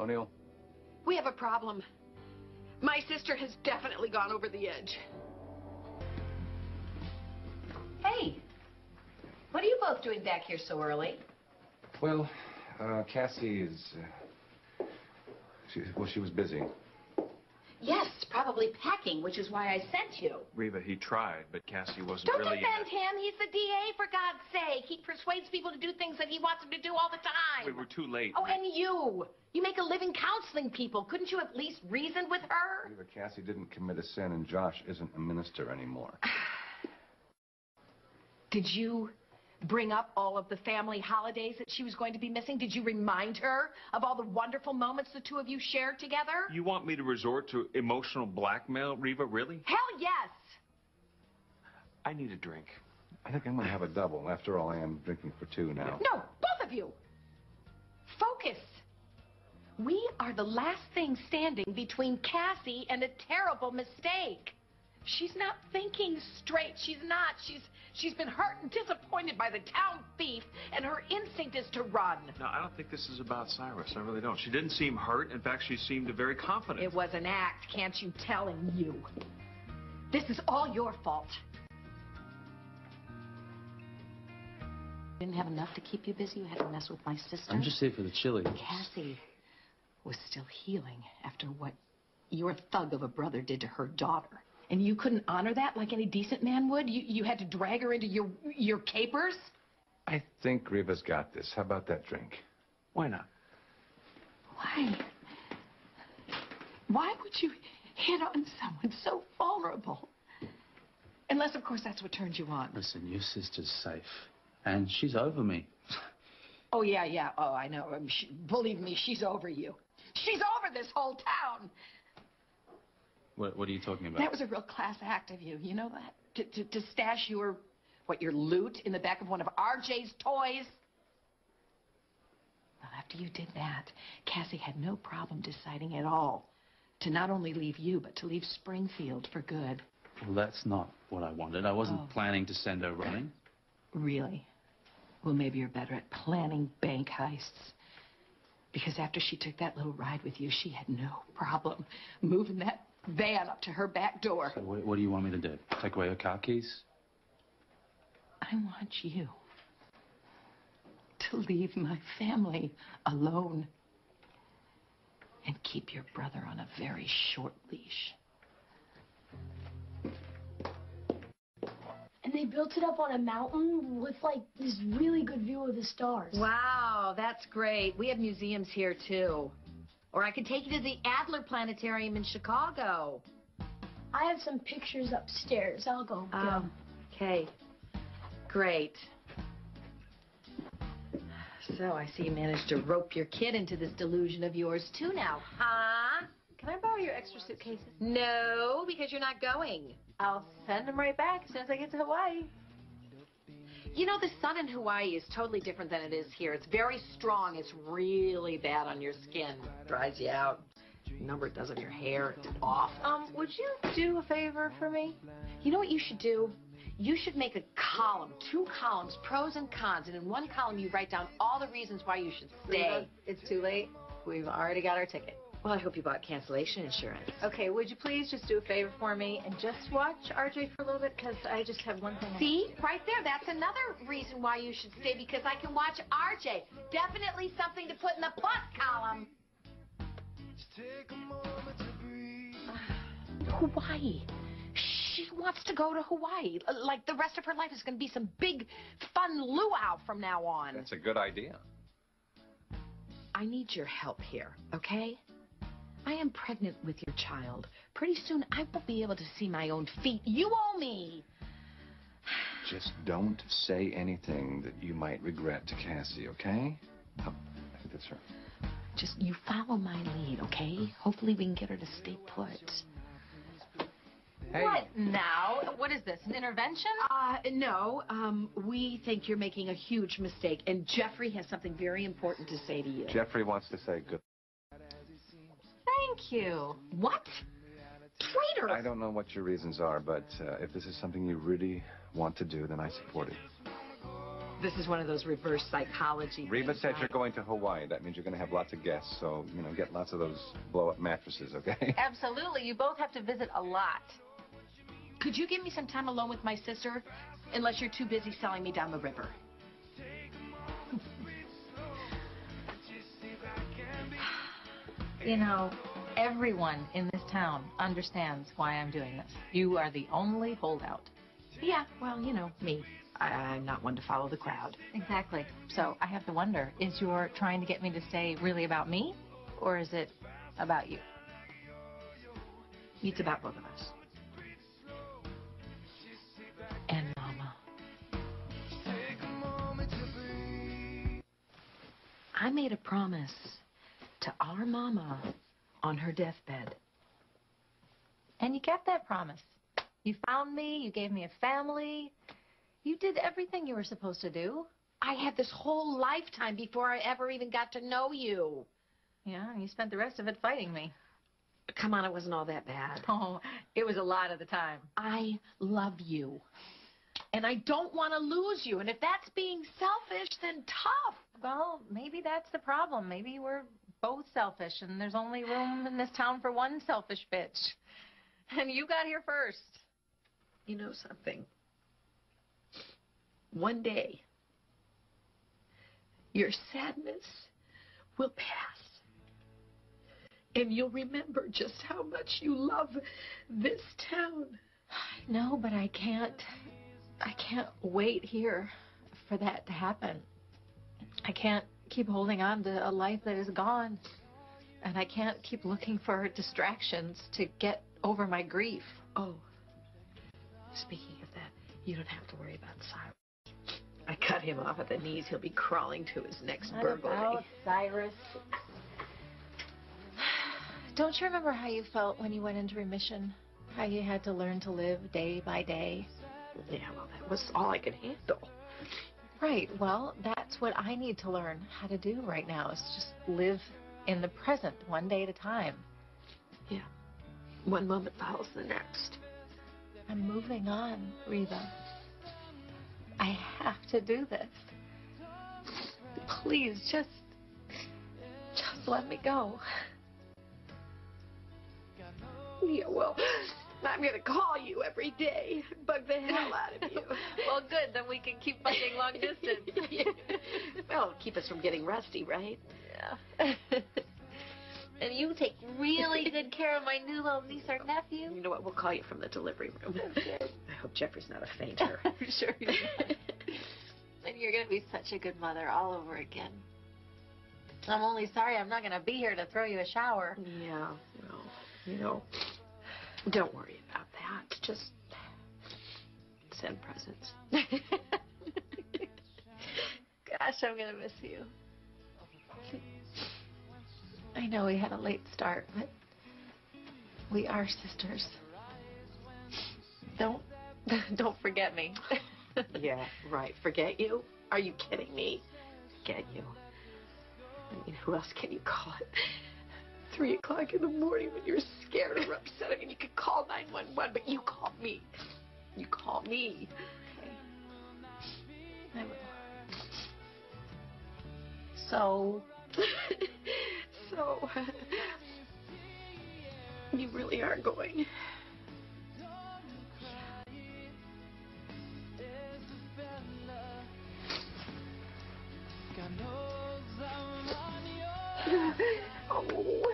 O'Neill? We have a problem. My sister has definitely gone over the edge. Hey, what are you both doing back here so early? Well, Cassie is... she was busy. Yes, probably packing, which is why I sent you. Reva, he tried, but Cassie wasn't Don't really... defend him. He's the DA, for God's sake. He persuades people to do things that he wants them to do all the time. We were too late. Oh, and you. You make a living counseling people. Couldn't you at least reason with her? Reva, Cassie didn't commit a sin, and Josh isn't a minister anymore. Did you bring up all of the family holidays that she was going to be missing? Did you remind her of all the wonderful moments the two of you shared together? You want me to resort to emotional blackmail, Reva? Really? Hell yes! I need a drink. I think I'm going to have a double. After all, I am drinking for two now. No, both of you! Focus! We are the last thing standing between Cassie and a terrible mistake. She's not thinking straight. She's not. She's been hurt and disappointed by the town thief, and her instinct is to run. No, I don't think this is about Cyrus. I really don't. She didn't seem hurt. In fact, she seemed very confident. It was an act, can't you tell? And you. This is all your fault. Didn't have enough to keep you busy? You had to mess with my sister? I'm just here for the chili. Cassie was still healing after what your thug of a brother did to her daughter. And you couldn't honor that like any decent man would? You had to drag her into your capers? I think Reva's got this. How about that drink? Why not? Why? Why would you hit on someone so vulnerable? Unless, of course, that's what turns you on. Listen, your sister's safe. And she's over me. Oh, yeah. Oh, I know. Believe me, she's over you. She's over this whole town. What are you talking about? That was a real class act of you. You know that? To stash your loot in the back of one of RJ's toys? Well, after you did that, Cassie had no problem deciding at all to not only leave you, but to leave Springfield for good. Well, that's not what I wanted. I wasn't planning to send her running. Really? Well, maybe you're better at planning bank heists. Because after she took that little ride with you, she had no problem moving that van up to her back door. So what do you want me to do? Take away her car keys? I want you to leave my family alone and keep your brother on a very short leash. And they built it up on a mountain with, like, this really good view of the stars. Wow, that's great. We have museums here, too. Or I could take you to the Adler Planetarium in Chicago. I have some pictures upstairs. I'll go. Okay. Great. So I see you managed to rope your kid into this delusion of yours, too, now. Huh? Can I borrow your extra suitcases? No, because you're not going. I'll send them right back as soon as I get to Hawaii. You know, the sun in Hawaii is totally different than it is here. It's very strong. It's really bad on your skin. Dries you out. You know what it does on your hair. It's awful. Would you do a favor for me? You know what you should do? You should make a column, 2 columns, pros and cons, and in one column you write down all the reasons why you should stay. It's too late. We've already got our ticket. Well, I hope you bought cancellation insurance. Okay, would you please just do a favor for me and just watch RJ for a little bit, because I just have one thing. See? Right there. That's another reason why you should stay, because I can watch RJ. Definitely something to put in the plus column. Hawaii. She wants to go to Hawaii. Like the rest of her life is going to be some big, fun luau from now on. That's a good idea. I need your help here, okay? I am pregnant with your child. Pretty soon I won't be able to see my own feet. You owe me. Just don't say anything that you might regret to Cassie, okay? Oh, I think that's her. Just you follow my lead, okay? Hopefully we can get her to stay put. Hey. What now? What is this, an intervention? No. We think you're making a huge mistake, and Jeffrey has something very important to say to you. Jeffrey wants to say good. Thank you. What? Traitor! I don't know what your reasons are, but if this is something you really want to do, then I support it. This is one of those reverse psychology Reva things, said right? you're going to Hawaii. That means you're going to have lots of guests. So, get lots of those blow-up mattresses, okay? Absolutely. You both have to visit a lot. Could you give me some time alone with my sister? Unless you're too busy selling me down the river. You know, everyone in this town understands why I'm doing this. You are the only holdout. Yeah, well, me. I'm not one to follow the crowd. Exactly. So I have to wonder, is your trying to get me to stay really about me, or is it about you? It's about both of us. And Mama. I made a promise to our Mama on her deathbed. And you kept that promise. You found me, you gave me a family. You did everything you were supposed to do. I had this whole lifetime before I ever even got to know you. Yeah, and you spent the rest of it fighting me. Come on, it wasn't all that bad. Oh, it was a lot of the time. I love you. And I don't want to lose you. And if that's being selfish, then tough. Well, maybe that's the problem. Maybe we're both selfish, and there's only room in this town for one selfish bitch. And you got here first. You know something? One day, your sadness will pass. And you'll remember just how much you love this town. No, but I can't wait here for that to happen. I can't keep holding on to a life that is gone. And I can't keep looking for distractions to get over my grief. Oh, speaking of that, you don't have to worry about Cyrus. I cut him off at the knees. He'll be crawling to his next burglary. What about Cyrus? Don't you remember how you felt when you went into remission? How you had to learn to live day by day? Yeah, well, that was all I could handle. Right. Well, that's what I need to learn how to do right now, is just live in the present, one day at a time. Yeah. One moment follows the next. I'm moving on, Reva. I have to do this. Please, just let me go. Yeah, well, I'm going to call you every day. Bug the hell out of you. Well, good. Then we can keep fighting long distance. Well, keep us from getting rusty, right? Yeah. And you take really good care of my new little niece or nephew. You know what? We'll call you from the delivery room. Okay. I hope Jeffrey's not a fainter. I'm sure you're not. And you're going to be such a good mother all over again. I'm only sorry I'm not going to be here to throw you a shower. Yeah, well, don't worry about that. Just send presents. Gosh, I'm going to miss you. I know we had a late start, but we are sisters. Don't forget me. Yeah, right. Forget you? Are you kidding me? Forget you. I mean, who else can you call at 3 o'clock in the morning when you're scared or upset? I mean, you could call 911, but you call me. You call me. Okay. I will. So, you really are going. Oh.